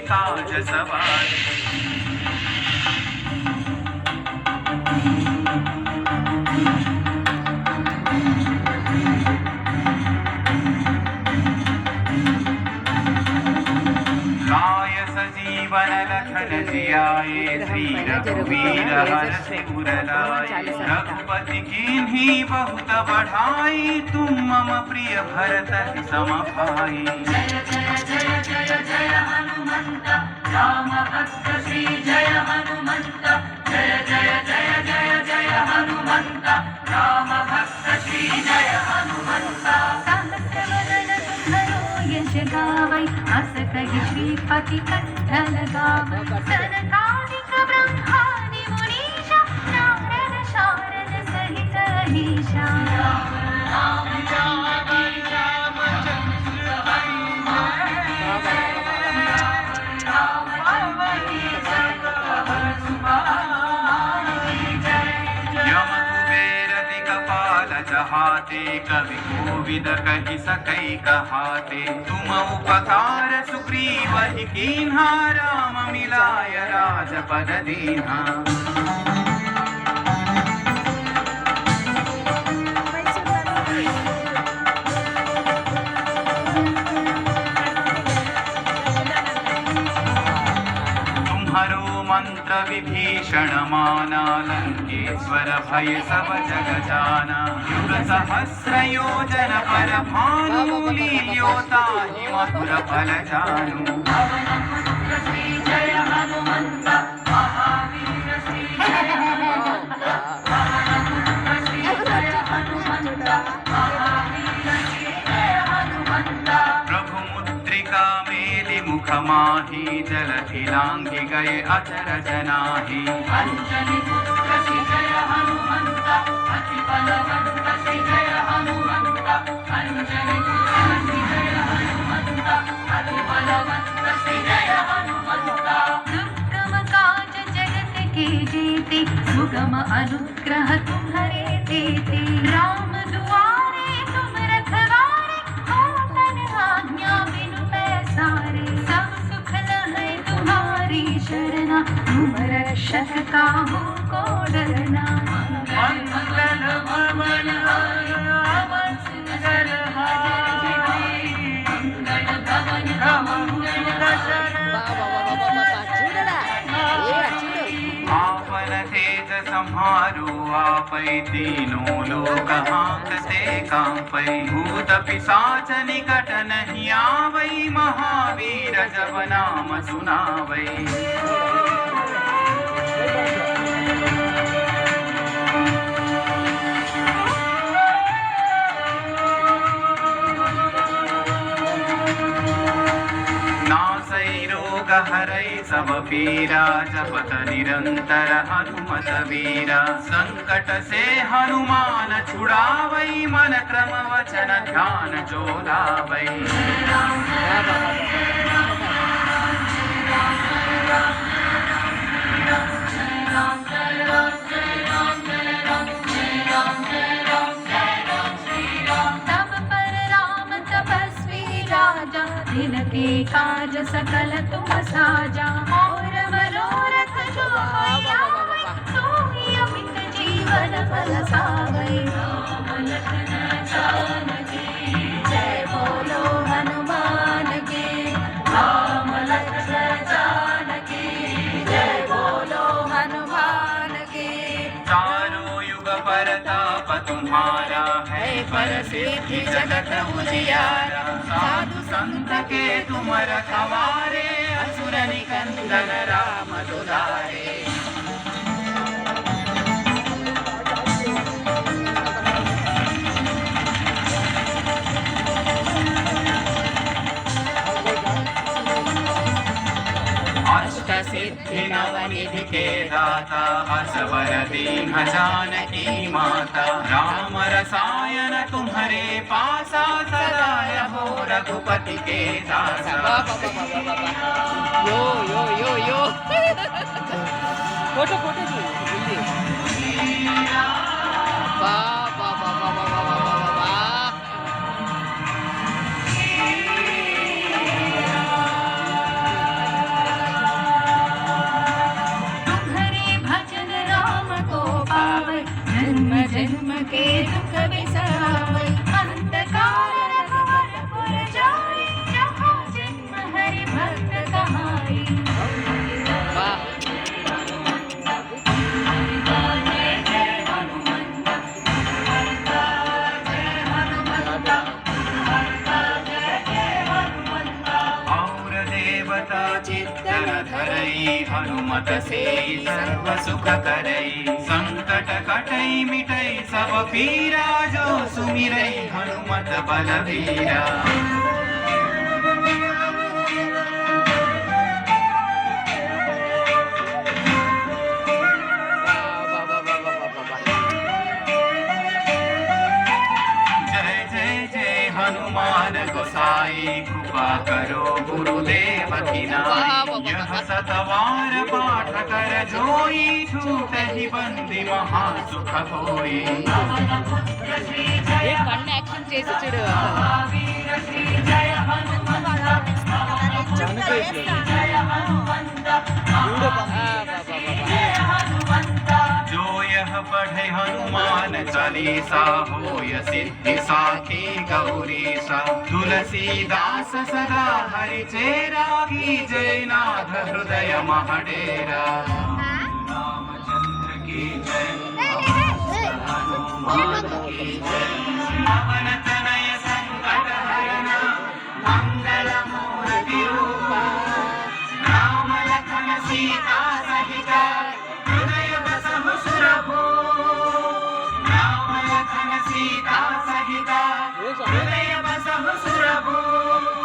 काज सवारे लाय सजीवन लखन जियाए श्री रघुवीर हरषि उर लाए रघुपति कीन्ही बहुत बढ़ाई तुम मम प्रिय भरत सम भाई। जय जय जय जय जय हनुमंत राम भक्त श्री जय हनुमंत जय जय जय जय जय हनुमंत राम भक्त श्री जय हनुमंत। सहस्रवदन तुम्हरो यश गावै अस कहि श्रीपति कंठ लगावै सनकादिक ब्रह्मादि मुनीषा नारद शारद सहित अहीशा। राम राम जहाते कवि कोविद कहि सकै कहाते तुम उपकार सुग्रीव ही कीन्हा राम मिलाय राजपद दीन्हा। मंत्र विभीषण माना लंकेश्वर भय सब जग जाना युग सहस्र योजन पर भानु लील्योता हि मधुर फल जानू। श्री जय हनुमंत महावीर श्री जय हनुमंत श्री जय हनुमंत महावीर श्री जय हनुमंत। प्रभु मुद्रिका मेलि मुख माहि जलधि लांघि गए अचर जनाहि। अंजनी पुत्र श्री जय हनुमंत अति बलवंत श्री जय हनुमंत अंजनी पुत्र श्री जय हनुमंत अति बलवंत श्री जय हनुमंत। दुर्गम काज जगत के जेते सुगम अनुग्रह तुम्हारे देते राम दुआरे तुम रखवारे होतन आज्ञा बिनु पैसारे सब सुख लहै तुम्हारी शरणा तुम रक्षक काहू को डरना। मंगल भवन मंगल आपन तेज सम्हारो आपै तीनों लोक हांकते कांपै भूत पिशाच निकट नहीं आवै महावीर जब नाम सुनावै। नासै रोग हरै सब पीरा जपत निरंतर हनुमत वीरा संकट से हनुमान छुड़ावै मन क्रम वचन ध्यान जो लावै। तब पर राम तपस्वी राजा तिनके काज सकल तुम साजा और मनोरथ जो आवे सोई अमित जीवन फल पावै। राम लखन जानकी जय बोलो हनुमान की राम लखन जानकी जय बोलो हनुमान की। चारों युग परताप तुम्हारा है प्रसिद्धि जगत उजियारा साधु संत के तुम रखवारे असुर निकंदन राम दुलारे। अष्ट सिद्धि नवनिधि के दाता असवर दीन जानकी माता राम रसायन तुम्हारे पासा सदा रहो रघुपति के दासा। यो यो यो यो फोटो फोटो जी वाह वाह वाह वाह वाह वाह वाह वाह के दुख बिसाई, अंत काल रघुवरपुर जाई, जहाँ जन्म हरि भक्त कहाई। वाह और देवता चित्तन धरई, हनुमत से सर्व सुख करई, संकट कटई मिटई सब पीरा, जो सुमिरई हनुमत बलवीरा। जय जय जय हनुमान गोसाई, कृपा करो गुरुदेव की नाई, यह सतवार पाठ कर जोई, छूटहि बंदी महासुख होई। ఏ కన్ను యాక్షన్ చేసి చూడు जो यह पढ़े हनुमान चालीसा, होय सिद्धि साखी गौरीसा। तुलसीदास सदा हरि चेरा, की जय नाथ हृदय महडेरा। रामचंद्र की जय, हनुमान की जय। पवन तनय संकट हरना, मंगल मूर्ति रूपा, राम लखन सीता सहिता, हृदय बसहु सुरभूप। राम लखन सीता सहिता, हृदय बसहु सुरभूप।